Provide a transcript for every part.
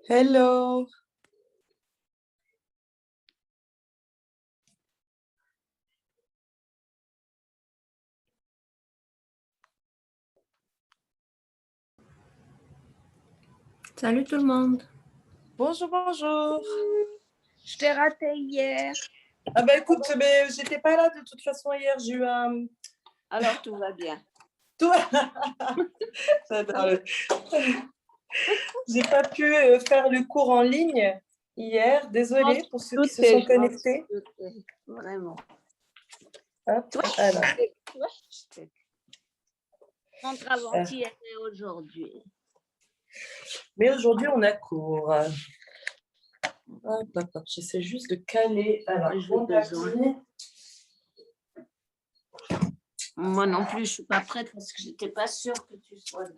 Hello. Salut tout le monde. Bonjour, bonjour. Je t'ai raté hier. Ah bah écoute, mais j'étais pas là de toute façon hier, j'ai eu un... Alors tout va bien. Tout... J'adore. J'ai pas pu faire le cours en ligne hier, désolée pour ceux qui se sont connectés. Vraiment. Hop, Toi, alors. Entre avant-hier et aujourd'hui. Mais aujourd'hui, on a cours. Hop, hop, hop. J'essaie juste de caler. Alors, moi non plus, je suis pas prête parce que j'étais pas sûre que tu sois là.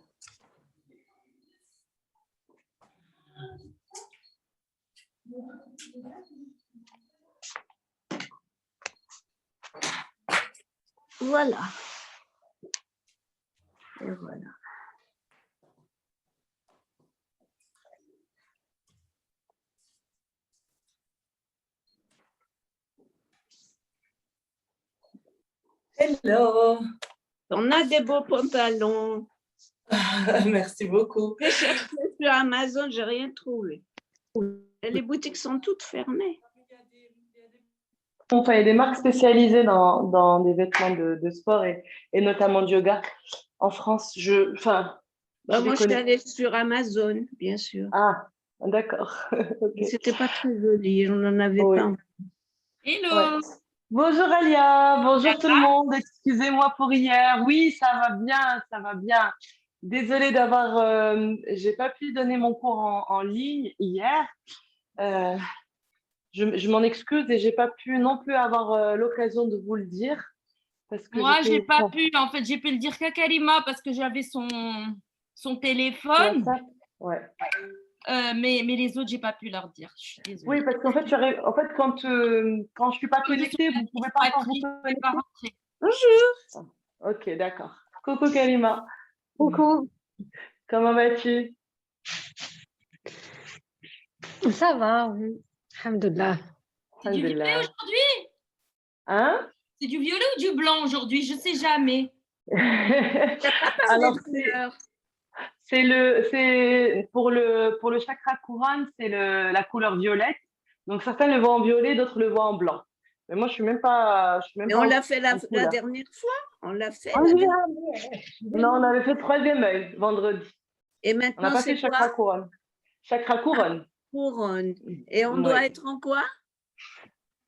Voilà. Et voilà. Hello. On a des beaux pantalons. Merci beaucoup. J'ai cherché sur Amazon, j'ai rien trouvé. Et les boutiques sont toutes fermées. Enfin, il y a des marques spécialisées dans des vêtements de sport et notamment de yoga. En France, Moi, je suis allée sur Amazon, bien sûr. Ah, d'accord. Okay. C'était pas très joli, on n'en avait pas. Hello. Ouais. Bonjour Alia, bonjour tout le monde. Excusez-moi pour hier. Oui, ça va bien, ça va bien. Désolée d'avoir, j'ai pas pu donner mon cours en ligne hier. Je m'en excuse et j'ai pas pu non plus avoir l'occasion de vous le dire. Parce que moi, j'ai pas pu. En fait, j'ai pu le dire qu'à Karima parce que j'avais son téléphone. Ouais. Mais les autres, j'ai pas pu leur dire. Je suis désolée. Oui, parce qu'en fait, quand je suis pas connectée, vous pouvez pas encore vous connecter. Bonjour. Ok, d'accord. Coucou Karima. Coucou. Comment vas-tu? Ça va, oui. Alhamdulillah. C'est du violet aujourd'hui? Hein? C'est du violet ou du blanc aujourd'hui? Je sais jamais. Alors, c'est pour le chakra couronne, c'est la couleur violette. Donc, certains le voient en violet, d'autres le voient en blanc. Mais moi, je suis même pas. Mais on l'a fait la dernière fois. On l'a fait. Non, on avait fait troisième œil vendredi. Et maintenant, on n'a pas fait chakra couronne. Chakra couronne. Couronne. Et on doit être en quoi?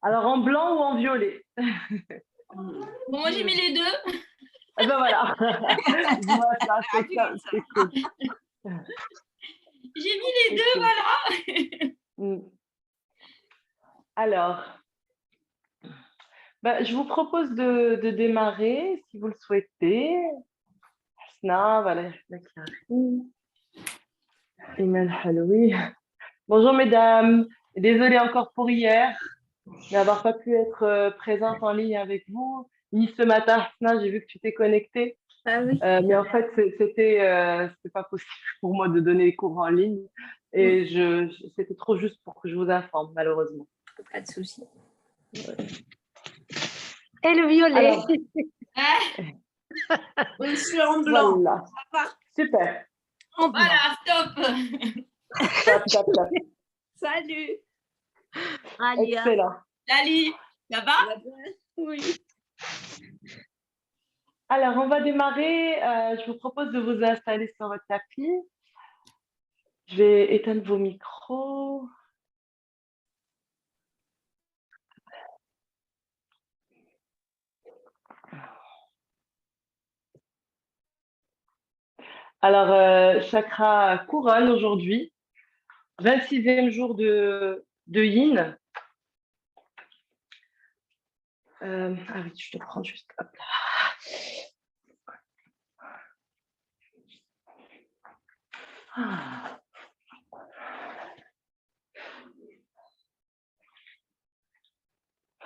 Alors, en blanc ou en violet? Bon, moi, j'ai mis les deux. Eh ben voilà. C'est cool. J'ai mis les deux, voilà. Alors, je vous propose de démarrer, si vous le souhaitez. Asna, voilà, Iman Haloui. Bonjour mesdames. Désolée encore pour hier, d'avoir pas pu être présente en ligne avec vous. Ni ce matin, Asna, j'ai vu que tu t'es connectée. Ah oui. Mais en fait, c'était pas possible pour moi de donner les cours en ligne. Et c'était trop juste pour que je vous informe, malheureusement. Pas de souci. Et le violet. Oui, je suis en blanc. Voilà. Super. Voilà, stop. Top. Salut. Alia. Excellent. Salut. Ça va? Oui. Alors, on va démarrer. Je vous propose de vous installer sur votre tapis. Je vais éteindre vos micros. Alors, chakra couronne aujourd'hui, 26e jour de yin. Ah oui, je te prends juste. Hop là. Ah.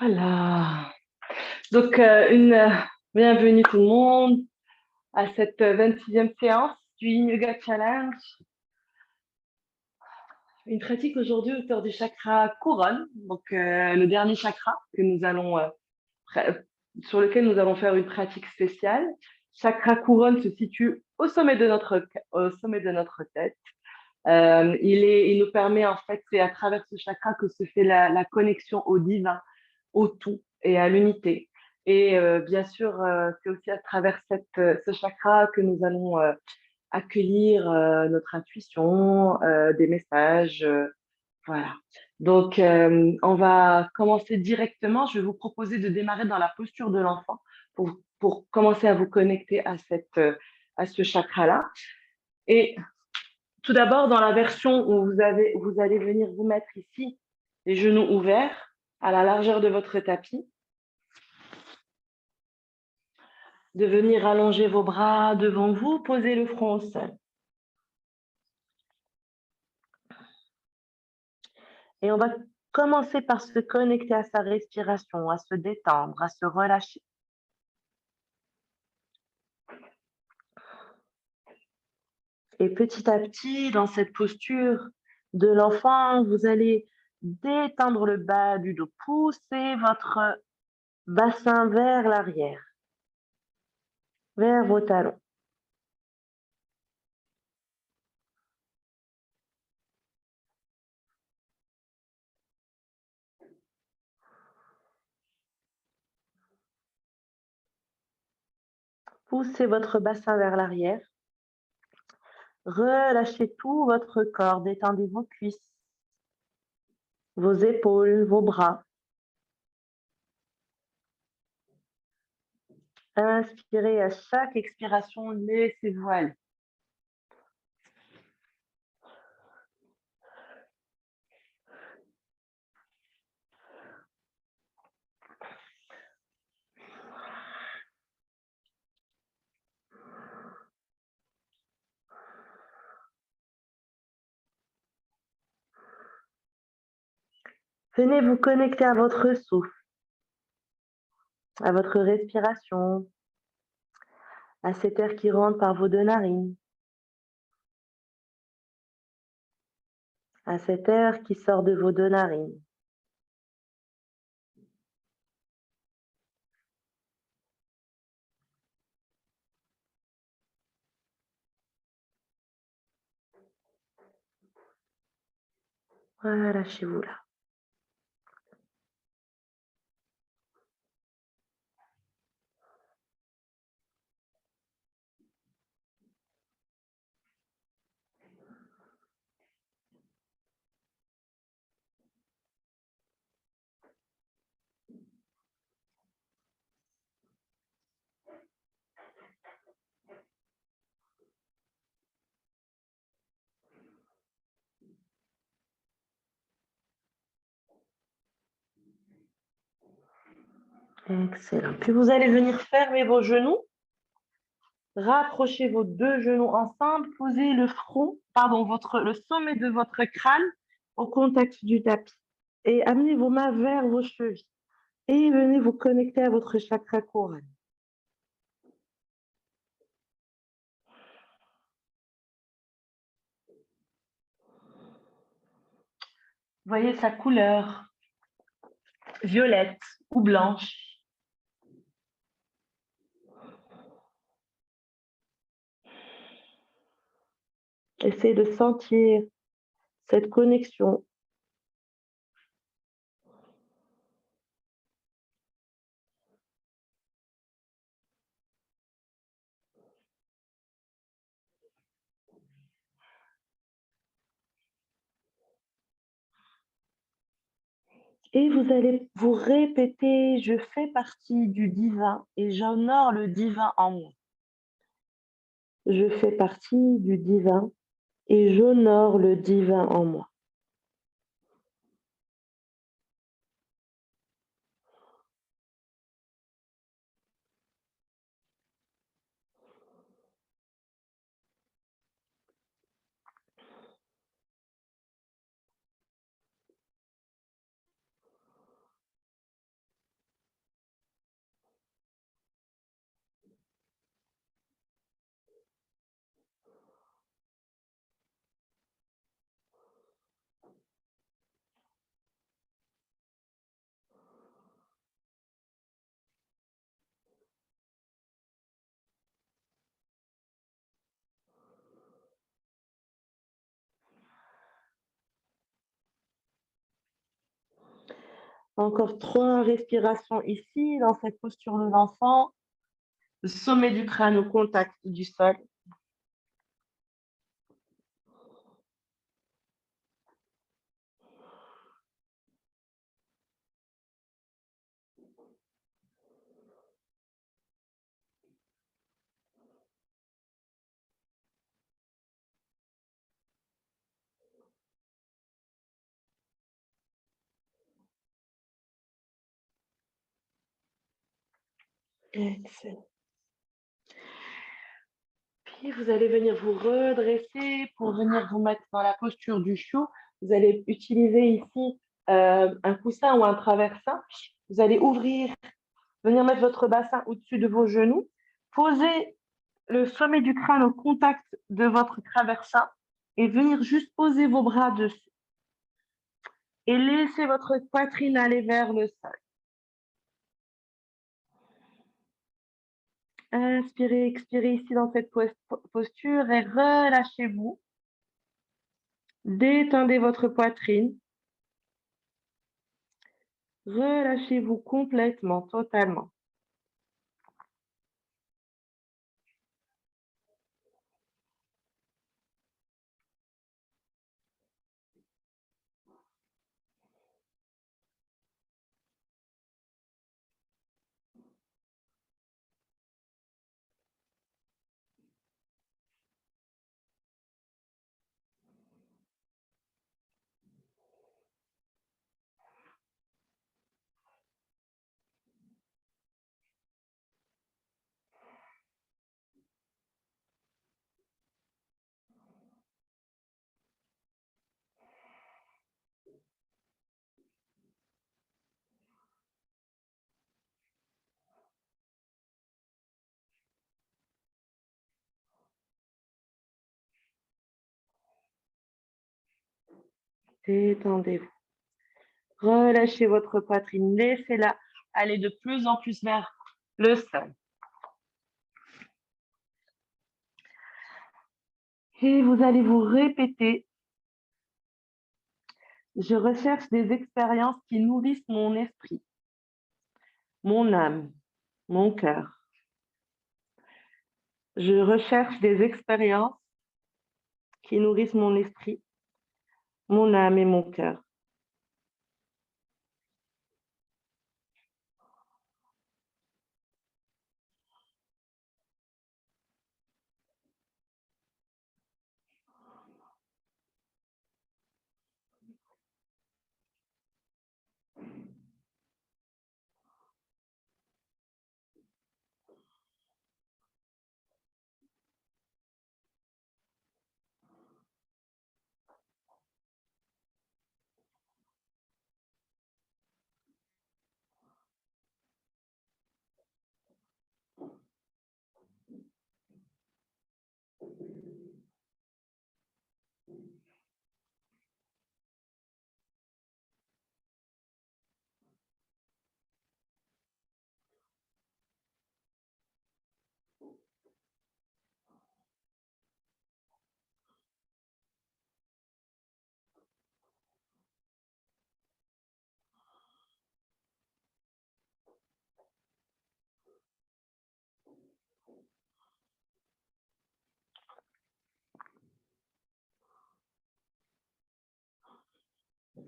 Voilà. Donc, bienvenue tout le monde à cette 26e séance du Yin Yoga Challenge. une pratique aujourd'hui autour du chakra couronne, donc le dernier chakra que nous allons, sur lequel nous allons faire une pratique spéciale. Chakra couronne se situe au sommet de notre tête. Il nous permet, en fait, c'est à travers ce chakra que se fait la connexion au divin, au tout et à l'unité. Et bien sûr, c'est aussi à travers ce chakra que nous allons accueillir notre intuition, des messages. Voilà. Donc, on va commencer directement. Je vais vous proposer de démarrer dans la posture de l'enfant pour commencer à vous connecter à ce chakra-là. Et tout d'abord, dans la version où vous allez venir vous mettre ici, les genoux ouverts à la largeur de votre tapis, de venir allonger vos bras devant vous, poser le front au sol. Et on va commencer par se connecter à sa respiration, à se détendre, à se relâcher. Et petit à petit, dans cette posture de l'enfant, vous allez détendre le bas du dos, pousser votre bassin vers l'arrière, vers vos talons. Poussez votre bassin vers l'arrière. Relâchez tout votre corps, détendez vos cuisses, vos épaules, vos bras. Inspirez à chaque expiration, laissez-vous aller. Venez vous connecter à votre souffle, à votre respiration, à cet air qui rentre par vos deux narines, à cet air qui sort de vos deux narines. Relâchez-vous là. Excellent. Puis vous allez venir fermer vos genoux, rapprochez vos deux genoux ensemble, posez le le sommet de votre crâne au contact du tapis et amenez vos mains vers vos chevilles et venez vous connecter à votre chakra couronne. Voyez sa couleur, violette ou blanche. Essayez de sentir cette connexion. Et vous allez vous répéter, je fais partie du divin et j'honore le divin en moi. Je fais partie du divin et j'honore le divin en moi. Encore 3 respirations ici, dans cette posture de l'enfant. Le sommet du crâne au contact du sol. Excellent. Puis vous allez venir vous redresser pour venir vous mettre dans la posture du chou. Vous allez utiliser ici un coussin ou un traversin. Vous allez ouvrir, venir mettre votre bassin au-dessus de vos genoux. Posez le sommet du crâne au contact de votre traversin et venir juste poser vos bras dessus. Et laissez votre poitrine aller vers le sol. Inspirez, expirez ici dans cette posture et relâchez-vous. Détendez votre poitrine. Relâchez-vous complètement, totalement. Détendez-vous. Relâchez votre poitrine. Laissez-la aller de plus en plus vers le sol. Et vous allez vous répéter. Je recherche des expériences qui nourrissent mon esprit, mon âme, mon cœur. Je recherche des expériences qui nourrissent mon esprit, mon âme et mon cœur.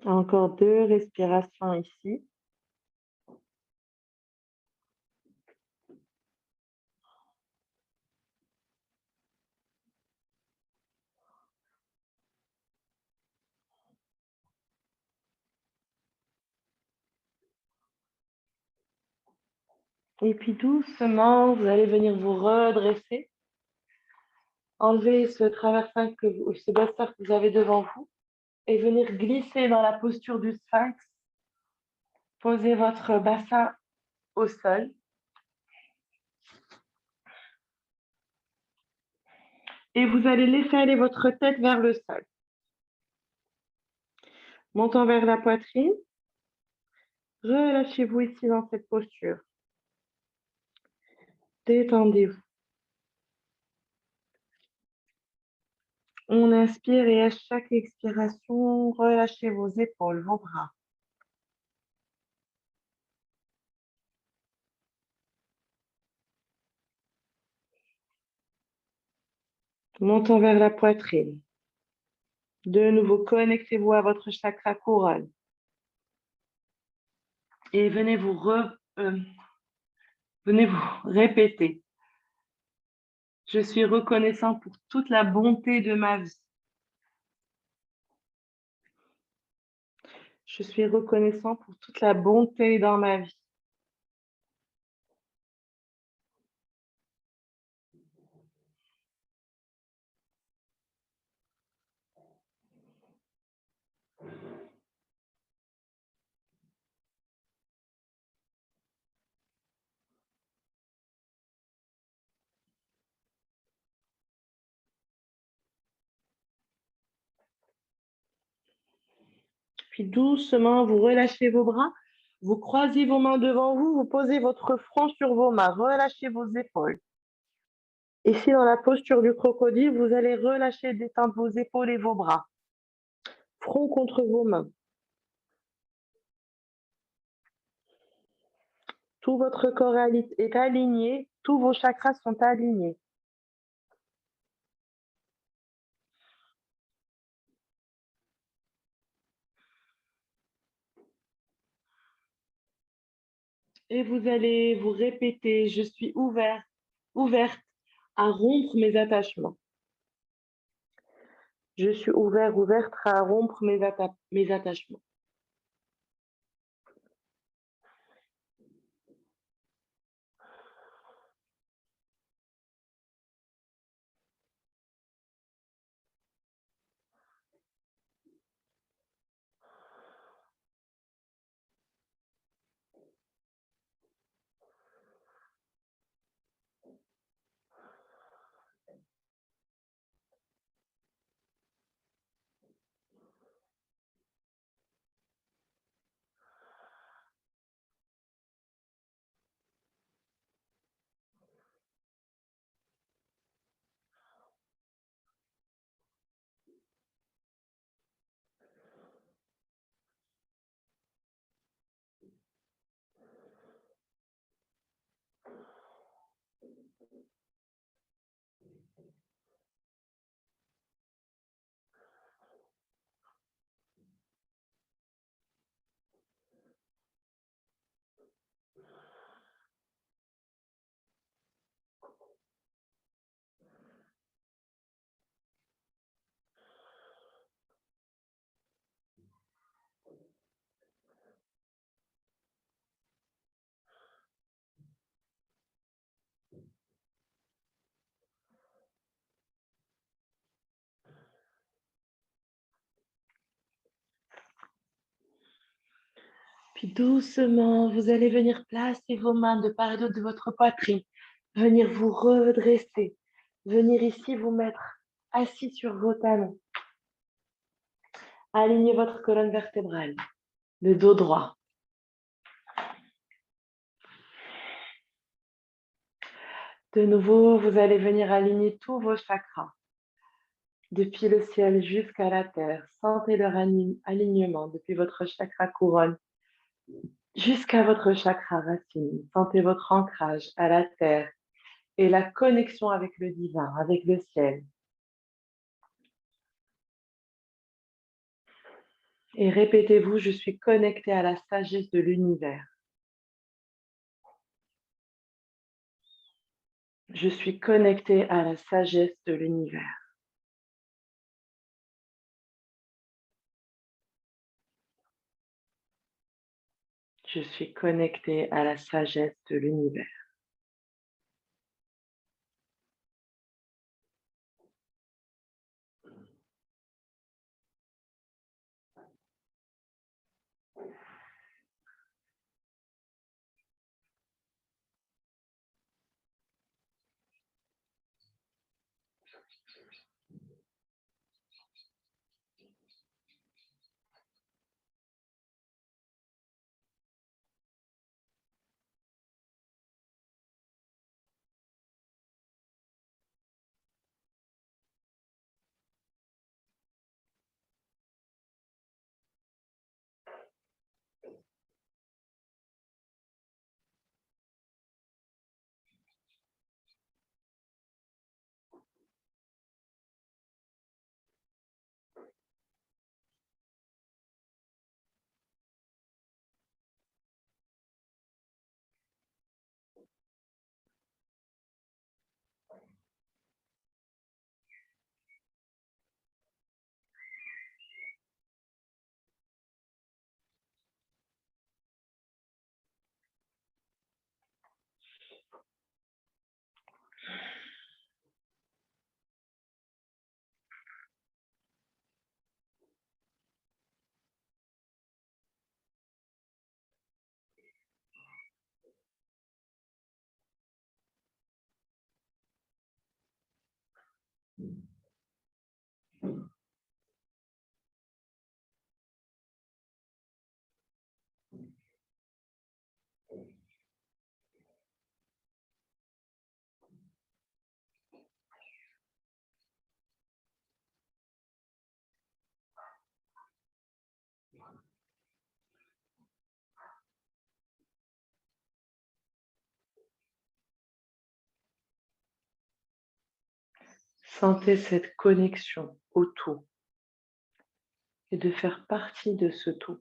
Encore 2 respirations ici. Et puis doucement, vous allez venir vous redresser. Enlevez ce traversin, ce bassin que vous avez devant vous et venir glisser dans la posture du sphinx. Posez votre bassin au sol. Et vous allez laisser aller votre tête vers le sol. Montant vers la poitrine. Relâchez-vous ici dans cette posture. Détendez-vous. On inspire et à chaque expiration, relâchez vos épaules, vos bras. montant vers la poitrine. De nouveau, connectez-vous à votre chakra couronne. Et venez vous répéter. Je suis reconnaissant pour toute la bonté de ma vie. Je suis reconnaissant pour toute la bonté dans ma vie. Puis doucement, vous relâchez vos bras, vous croisez vos mains devant vous, vous posez votre front sur vos mains, relâchez vos épaules. Ici, dans la posture du crocodile, vous allez relâcher, détendre vos épaules et vos bras. Front contre vos mains. Tout votre corps est aligné, tous vos chakras sont alignés. Et vous allez vous répéter, je suis ouverte à rompre mes attachements. Je suis ouverte à rompre mes attachements. Puis doucement, vous allez venir placer vos mains de part et d'autre de votre poitrine, venir vous redresser, venir ici vous mettre assis sur vos talons. Alignez votre colonne vertébrale, le dos droit. De nouveau, vous allez venir aligner tous vos chakras, depuis le ciel jusqu'à la terre. Sentez leur alignement depuis votre chakra couronne jusqu'à votre chakra racine. Sentez votre ancrage à la terre et la connexion avec le divin, avec le ciel. Et répétez-vous, je suis connecté à la sagesse de l'univers. Je suis connecté à la sagesse de l'univers. Je suis connecté à la sagesse de l'univers. Sentez cette connexion au tout et de faire partie de ce tout.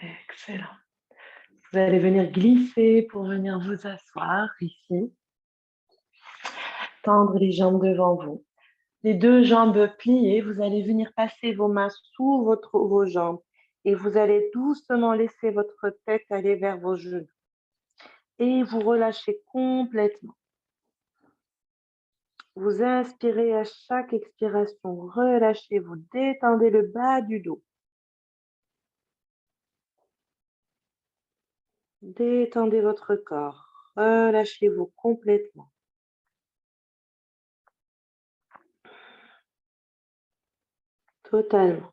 Excellent. Vous allez venir glisser pour venir vous asseoir ici. Tendre les jambes devant vous. Les deux jambes pliées, vous allez venir passer vos mains sous vos jambes et vous allez doucement laisser votre tête aller vers vos genoux. Et vous relâchez complètement. Vous inspirez à chaque expiration, relâchez-vous, détendez le bas du dos. Détendez votre corps, relâchez-vous complètement. Totalement.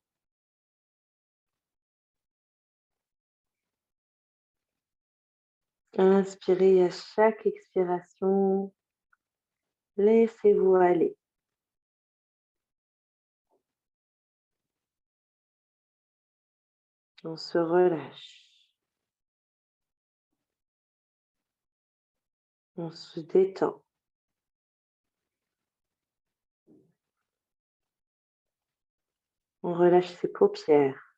Inspirez à chaque expiration, laissez-vous aller. On se relâche. On se détend. On relâche ses paupières.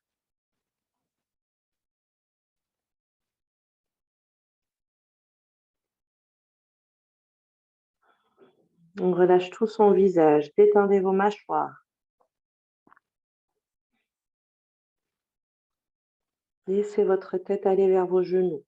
On relâche tout son visage. Détendez vos mâchoires. Laissez votre tête aller vers vos genoux.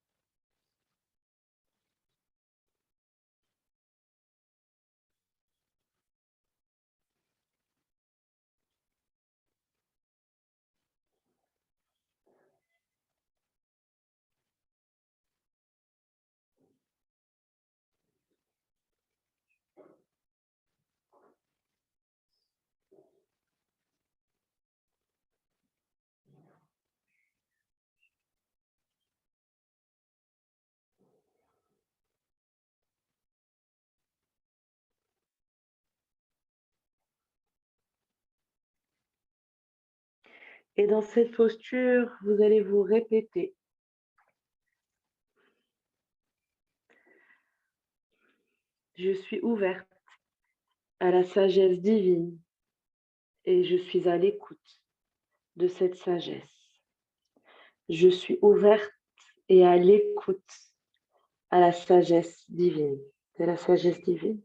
Et dans cette posture, vous allez vous répéter. Je suis ouverte à la sagesse divine et je suis à l'écoute de cette sagesse. Je suis ouverte et à l'écoute à la sagesse divine, de la sagesse divine.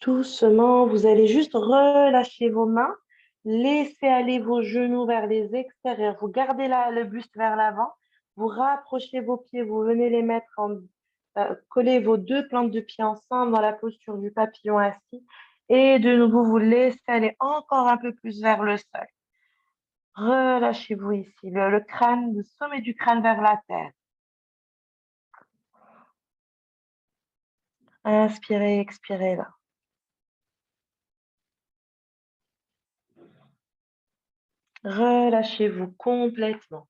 Doucement, vous allez juste relâcher vos mains, laissez aller vos genoux vers les extérieurs, vous gardez le buste vers l'avant, vous rapprochez vos pieds, vous venez les mettre coller vos deux plantes de pied ensemble dans la posture du papillon assis et de nouveau vous laissez aller encore un peu plus vers le sol. Relâchez-vous ici, le crâne, le sommet du crâne vers la terre. Inspirez, expirez là. Relâchez-vous complètement.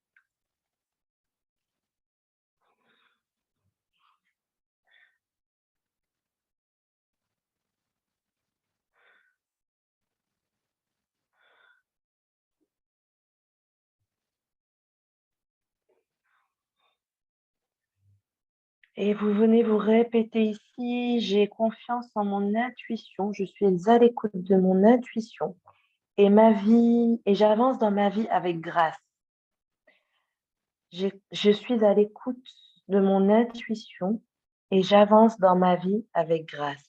Et vous venez vous répéter ici, j'ai confiance en mon intuition, je suis à l'écoute de mon intuition et j'avance dans ma vie avec grâce. Je suis à l'écoute de mon intuition et j'avance dans ma vie avec grâce.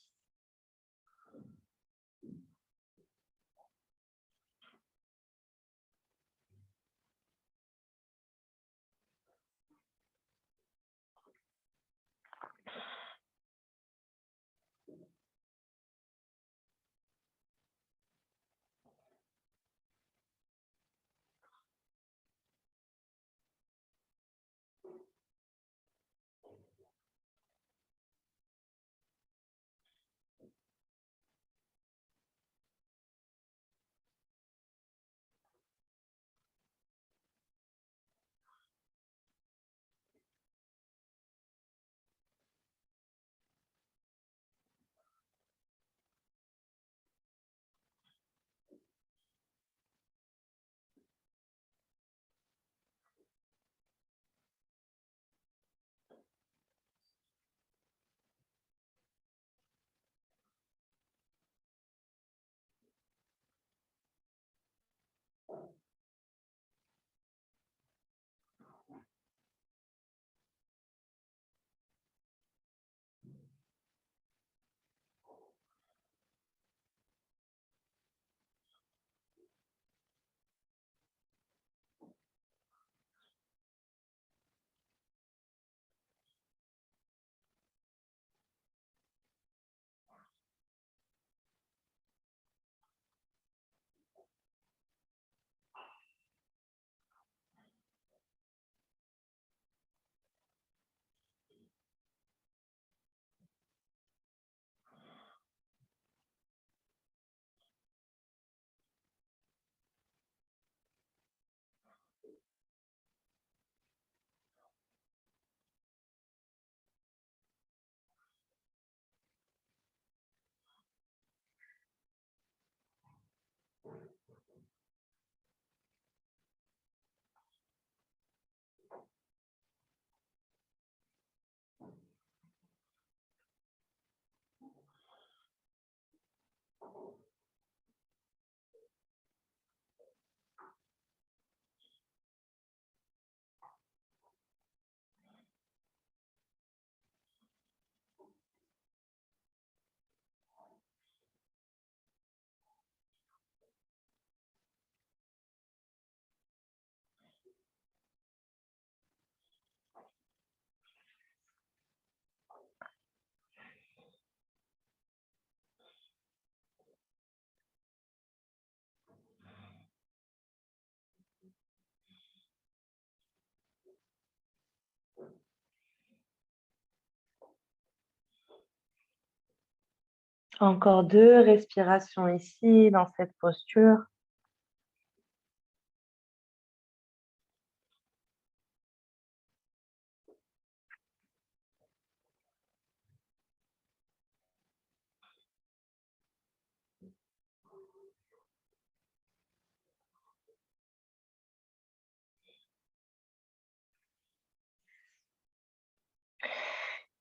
Encore 2 respirations ici, dans cette posture.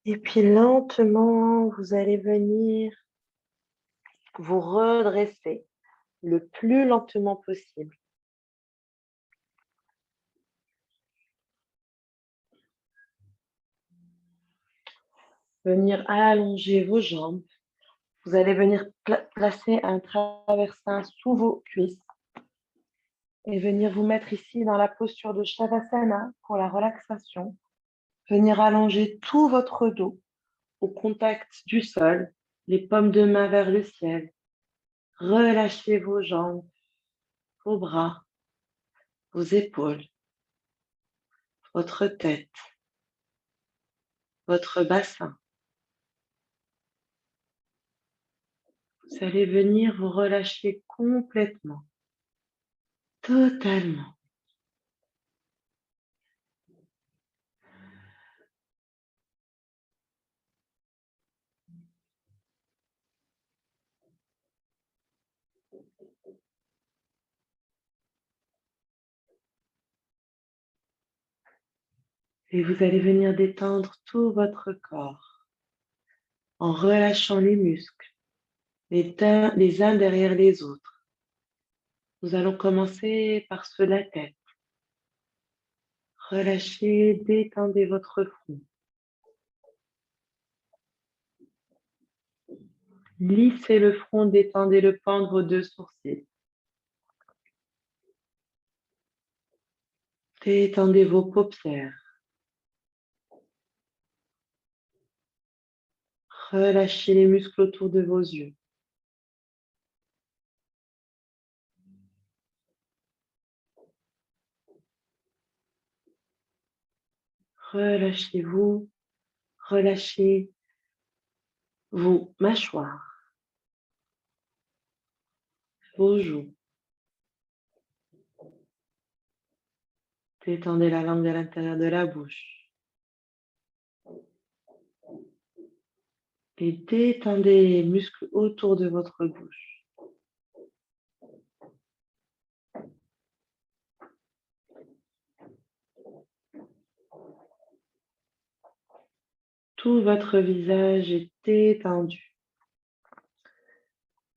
Et puis lentement, vous allez venir vous redresser le plus lentement possible. Venir allonger vos jambes. Vous allez venir placer un traversin sous vos cuisses et venir vous mettre ici dans la posture de Shavasana pour la relaxation. Venir allonger tout votre dos au contact du sol, les paumes de main vers le ciel. Relâchez vos jambes, vos bras, vos épaules, votre tête, votre bassin. Vous allez venir vous relâcher complètement, totalement. Et vous allez venir détendre tout votre corps en relâchant les muscles, les uns derrière les autres. Nous allons commencer par ceux de la tête. Relâchez, détendez votre front. Lissez le front, détendez le pan de vos 2 sourcils. Détendez vos paupières. Relâchez les muscles autour de vos yeux. Relâchez-vous, relâchez vos mâchoires, vos joues. Détendez la langue à l'intérieur de la bouche. Et détendez les muscles autour de votre bouche. Tout votre visage est détendu.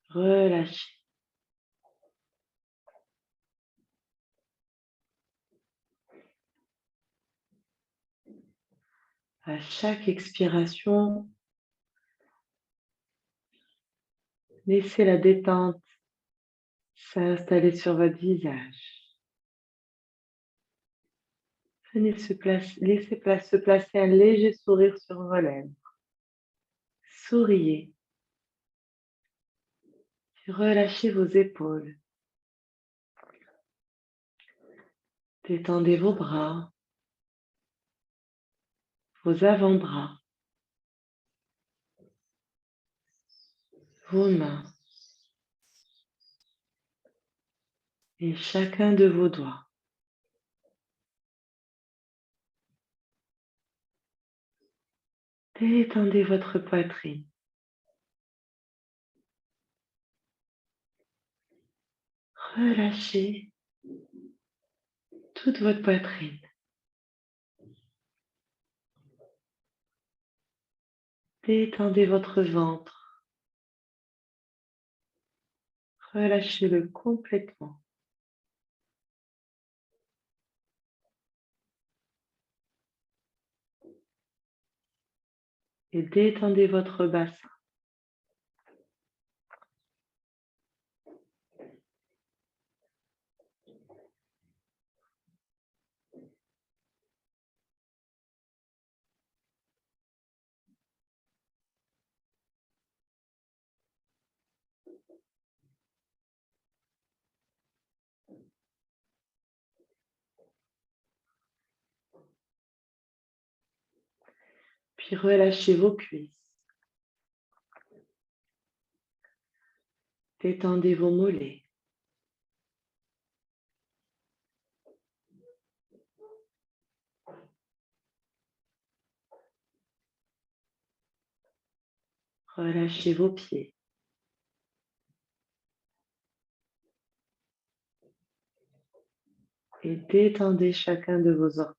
Relâchez. À chaque expiration, laissez la détente s'installer sur votre visage. Laissez se placer un léger sourire sur vos lèvres. Souriez. Relâchez vos épaules. Détendez vos bras, vos avant-bras, vos mains et chacun de vos doigts. Détendez votre poitrine. Relâchez toute votre poitrine. Détendez votre ventre. Relâchez-le complètement. Et détendez votre bassin. Puis relâchez vos cuisses. Détendez vos mollets. Relâchez vos pieds. Et détendez chacun de vos orteils.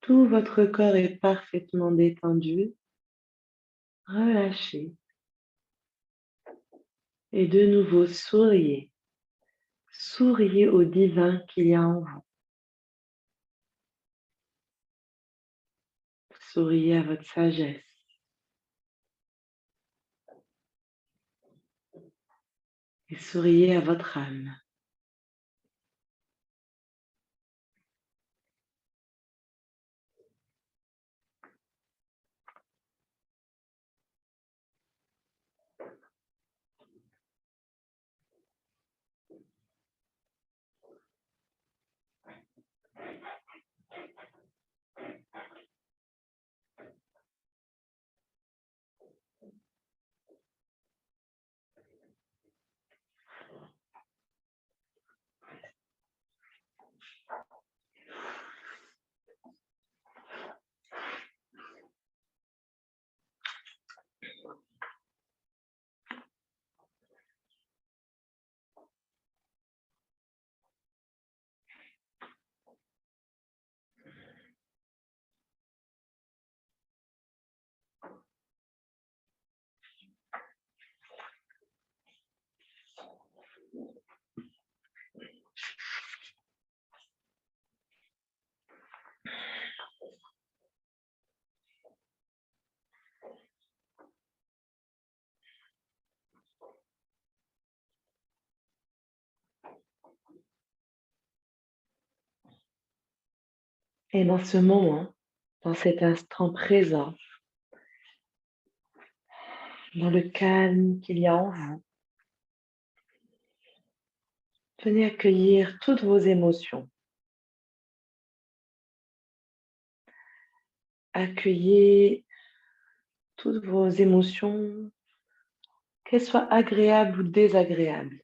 Tout votre corps est parfaitement détendu. Relâchez. Et de nouveau, souriez. Souriez au divin qu'il y a en vous. Souriez à votre sagesse. Et souriez à votre âme. Et dans ce moment, dans cet instant présent, dans le calme qu'il y a en vous, venez accueillir toutes vos émotions. Accueillez toutes vos émotions, qu'elles soient agréables ou désagréables.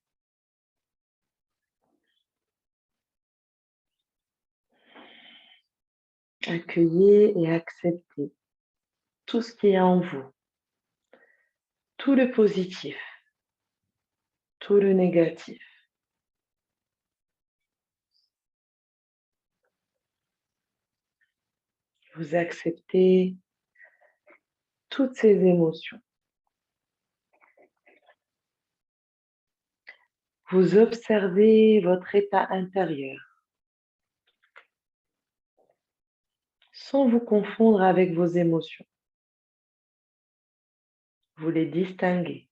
Accueillez et acceptez tout ce qui est en vous, tout le positif, tout le négatif. Vous acceptez toutes ces émotions. Vous observez votre état intérieur sans vous confondre avec vos émotions. Vous les distinguez.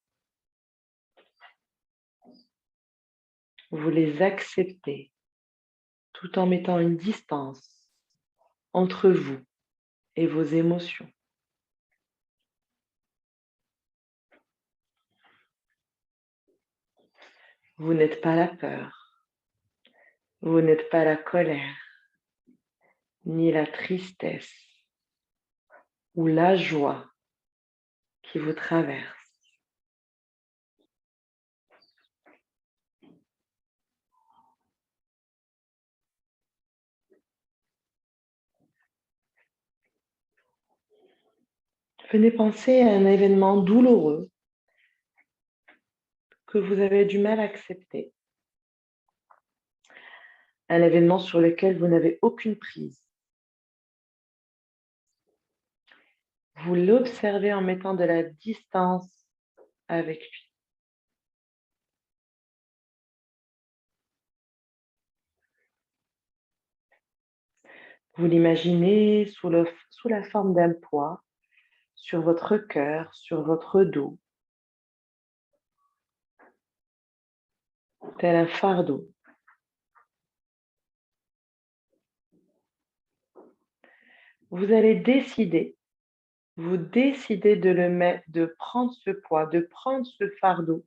Vous les acceptez tout en mettant une distance entre vous et vos émotions. Vous n'êtes pas la peur, vous n'êtes pas la colère, ni la tristesse ou la joie qui vous traverse. Venez penser à un événement douloureux que vous avez du mal à accepter. Un événement sur lequel vous n'avez aucune prise. Vous l'observez en mettant de la distance avec lui. Vous l'imaginez sous la forme d'un poids sur votre cœur, sur votre dos, tel un fardeau. Vous allez décider vous décidez de prendre ce poids, de prendre ce fardeau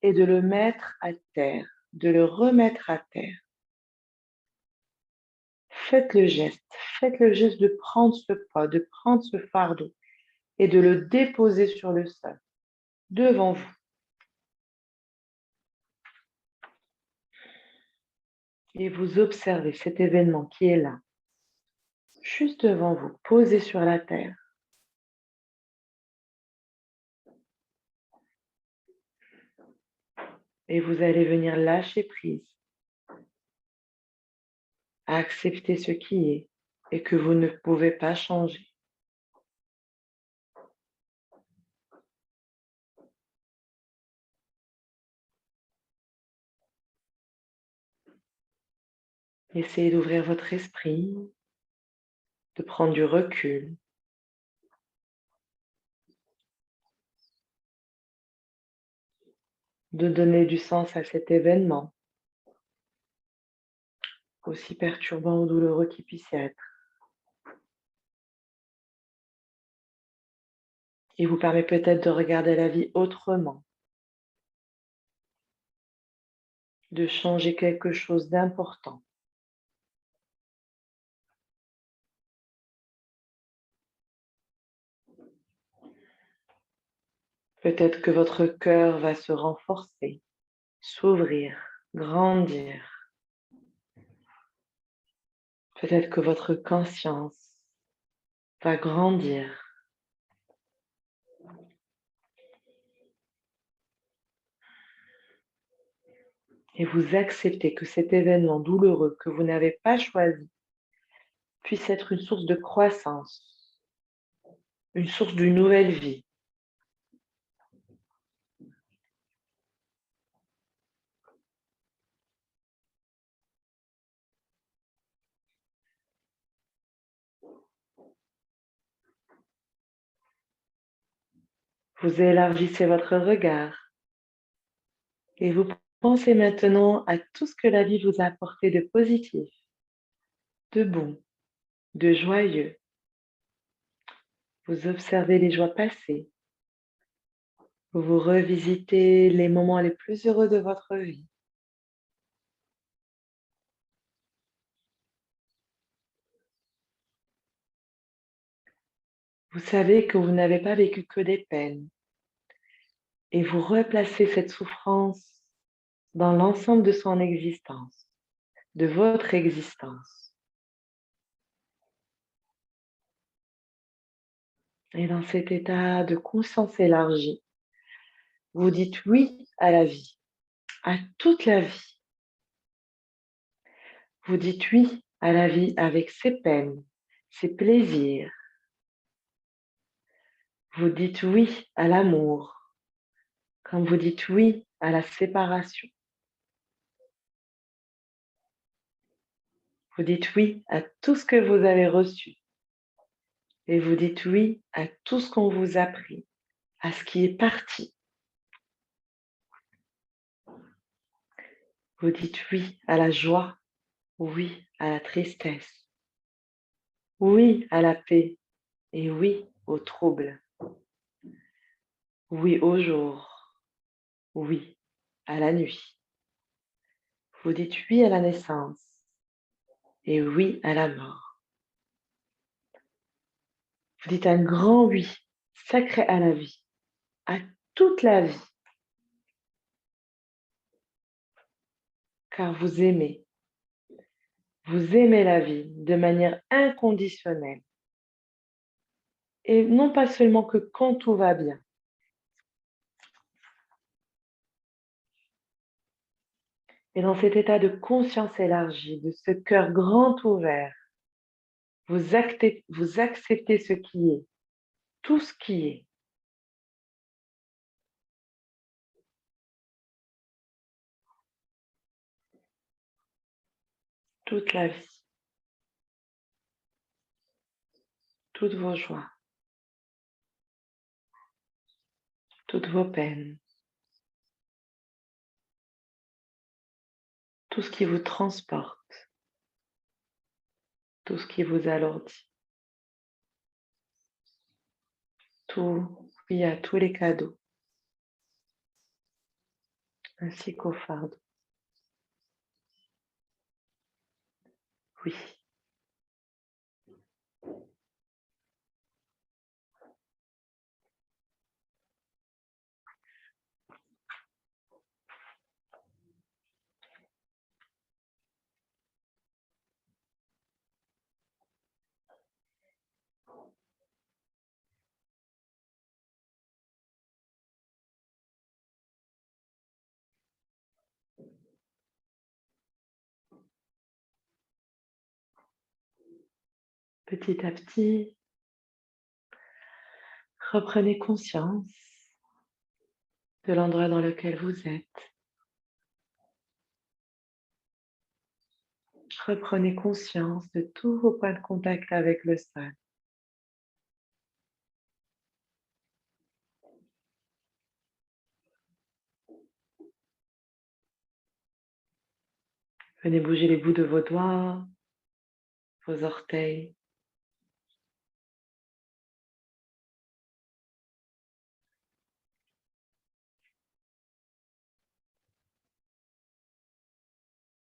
et de le mettre à terre, de le remettre à terre. Faites le geste de prendre ce poids, de prendre ce fardeau et de le déposer sur le sol, devant vous. Et vous observez cet événement qui est là, juste devant vous, posé sur la terre. Et vous allez venir lâcher prise, à accepter ce qui est et que vous ne pouvez pas changer. Essayez d'ouvrir votre esprit, de prendre du recul. De donner du sens à cet événement, aussi perturbant ou douloureux qu'il puisse être. Il vous permet peut-être de regarder la vie autrement, de changer quelque chose d'important. Peut-être que votre cœur va se renforcer, s'ouvrir, grandir. Peut-être que votre conscience va grandir. Et vous acceptez que cet événement douloureux que vous n'avez pas choisi puisse être une source de croissance, une source d'une nouvelle vie. Vous élargissez votre regard et vous pensez maintenant à tout ce que la vie vous a apporté de positif, de bon, de joyeux. Vous observez les joies passées. Vous revisitez les moments les plus heureux de votre vie. Vous savez que vous n'avez pas vécu que des peines et vous replacez cette souffrance dans l'ensemble de son existence, de votre existence. Et dans cet état de conscience élargie, vous dites oui à la vie, à toute la vie. Vous dites oui à la vie avec ses peines, ses plaisirs. Vous dites oui à l'amour, comme vous dites oui à la séparation. Vous dites oui à tout ce que vous avez reçu. Et vous dites oui à tout ce qu'on vous a pris, à ce qui est parti. Vous dites oui à la joie, oui à la tristesse, oui à la paix et oui au trouble. Oui au jour, oui à la nuit. Vous dites oui à la naissance et oui à la mort. Vous dites un grand oui, sacré à la vie, à toute la vie, car vous aimez la vie de manière inconditionnelle et non pas seulement que quand tout va bien. Et dans cet état de conscience élargie, de ce cœur grand ouvert, vous acceptez ce qui est, tout ce qui est. Toute la vie, toutes vos joies, toutes vos peines, tout ce qui vous transporte, tout ce qui vous alourdit. tout, oui, à tous les cadeaux, ainsi qu'au fardeau. Oui. Petit à petit, reprenez conscience de l'endroit dans lequel vous êtes. Reprenez conscience de tous vos points de contact avec le sol. Venez bouger les bouts de vos doigts, vos orteils.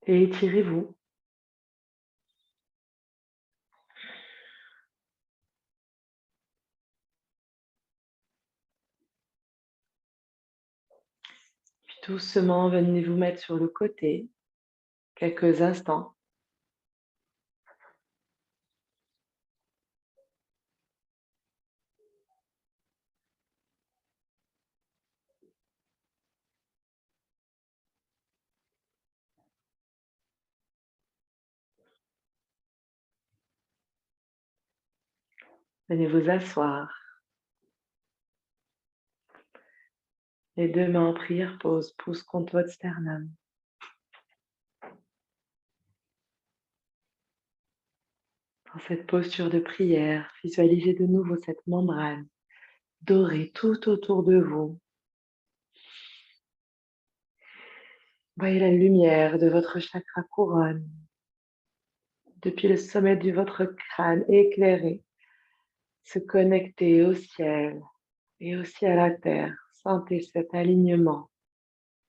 Et étirez-vous. Puis doucement, venez vous mettre sur le côté quelques instants. Venez vous asseoir. Les deux mains en prière pose, pouce contre votre sternum. Dans cette posture de prière, visualisez de nouveau cette membrane dorée tout autour de vous. Voyez la lumière de votre chakra couronne depuis le sommet de votre crâne éclairé, se connecter au ciel et aussi à la terre. Sentez cet alignement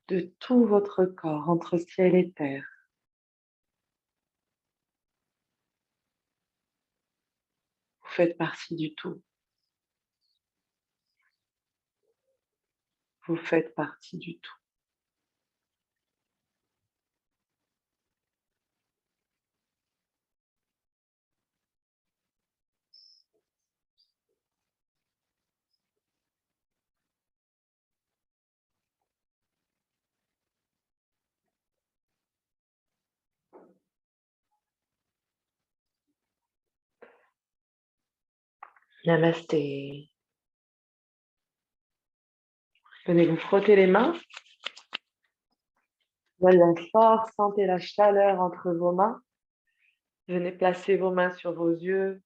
de tout votre corps entre ciel et terre. Vous faites partie du tout. Vous faites partie du tout. Namasté. Venez vous frotter les mains. Voyez fort, sentez la chaleur entre vos mains. Venez placer vos mains sur vos yeux,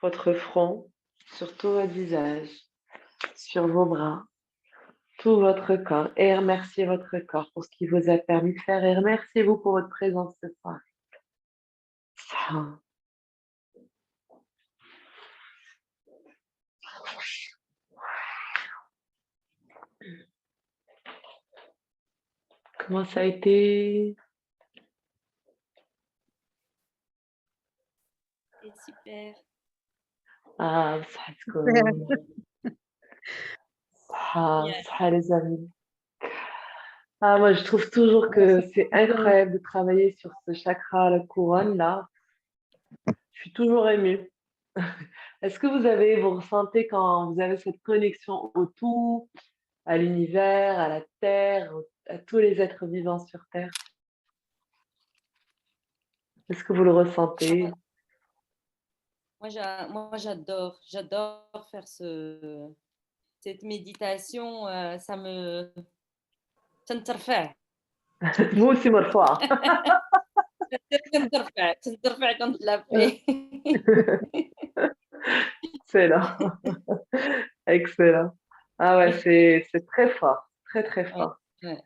votre front, sur tout votre visage, sur vos bras, tout votre corps. Et remerciez votre corps pour ce qu'il vous a permis de faire. Et remerciez-vous pour votre présence ce soir. Ça. Comment ça a été? C'est super. Ah, ça c'est cool. Ça, les amis. Ah, moi, je trouve toujours que c'est incroyable de travailler sur ce chakra, la couronne, là. Je suis toujours émue. Est-ce que vous ressentez quand vous avez cette connexion au tout, à l'univers, à la terre, à tous les êtres vivants sur Terre? Est-ce que vous le ressentez? Moi, j'adore faire cette méditation. Ça me تنترفع. Moi aussi, ma foi. تنترفع quand je la fais. Excellent. Excellent. Ah ouais, c'est très fort. Très, très fort. Ouais.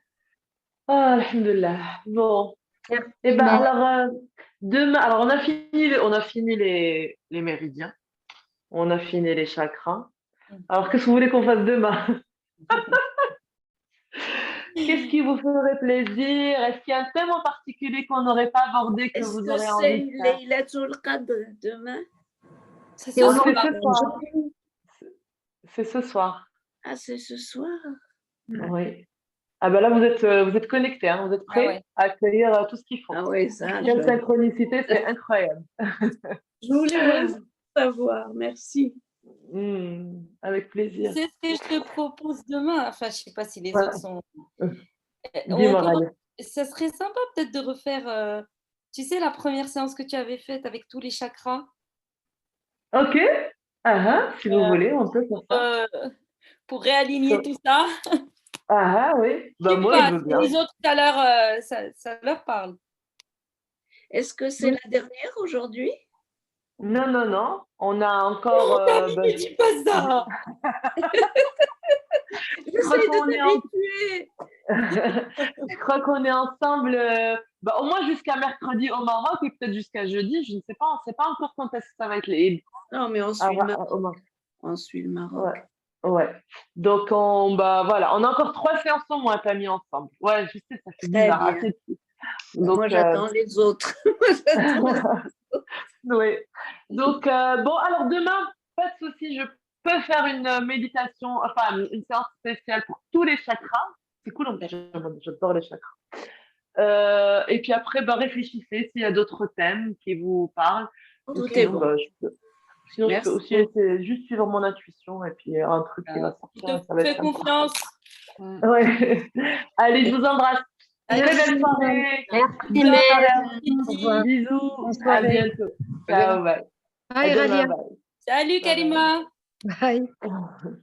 Ah, alhamdoulilah. Bon. Eh ben, Merci. alors, demain, alors on a fini les méridiens, on a fini les chakras. Alors, qu'est-ce que vous voulez qu'on fasse demain? Qu'est-ce qui vous ferait plaisir? Est-ce qu'il y a un thème en particulier qu'on n'aurait pas abordé que Est-ce vous que aurez c'est envie de faire? Laylatul Qadr demain? C'est Et on ce C'est soir. ce soir. C'est ce soir. Ah, c'est ce soir. Oui. Ah ben là, vous êtes connectés, hein, vous êtes prêts ouais. à accueillir tout ce qu'il faut. Ah oui, ça. Quelle synchronicité, c'est incroyable. Je voulais vraiment savoir. Merci. Avec plaisir. C'est ce que je te propose demain. Enfin, je sais pas si les Ouais. autres sont. Dis-moi, peut- Rania. Ça serait sympa peut-être de refaire, tu sais, la première séance que tu avais faite avec tous les chakras. Ok. Si vous voulez, on peut faire ça. Pour réaligner tout ça. Oui. Je sais Moi, pas, je veux si bien. les autres tout à l'heure, ça leur parle. Est-ce que c'est la dernière aujourd'hui? Non. On a encore. Ne dis pas ça. J'essaie qu'on de est en- t'habituer. Je crois qu'on est ensemble au moins jusqu'à mercredi au Maroc et peut-être jusqu'à jeudi. Je ne sais pas. On ne sait pas encore quand est-ce que ça va être les. Non, mais on suit le au Maroc. Maroc. On suit le Maroc. Ouais. Donc, on a encore 3 séances au moins à mis ensemble. Ouais, je sais, ça fait Très bizarre. bien. Assez petit. Donc, Moi, j'attends les autres. oui. Donc, alors demain, pas de souci, je peux faire une méditation, enfin, une séance spéciale pour tous les chakras. C'est cool, en fait, j'adore les chakras. Et puis après, réfléchissez s'il y a d'autres thèmes qui vous parlent. Tout Sinon, est bon. je peux Merci. aussi essayer juste suivre mon intuition et puis il y aura un truc qui va Je sortir. te Ça va fais être sympa. confiance. Ouais. Allez, je vous embrasse. Allez, Très belle soirée. Merci, Bonne Mel. soirée. Au revoir. Bisous. Bonne À soirée. bientôt. Ciao, bye. Bye, À demain, Ralia. bye. Salut Bye bye. Karima. Bye.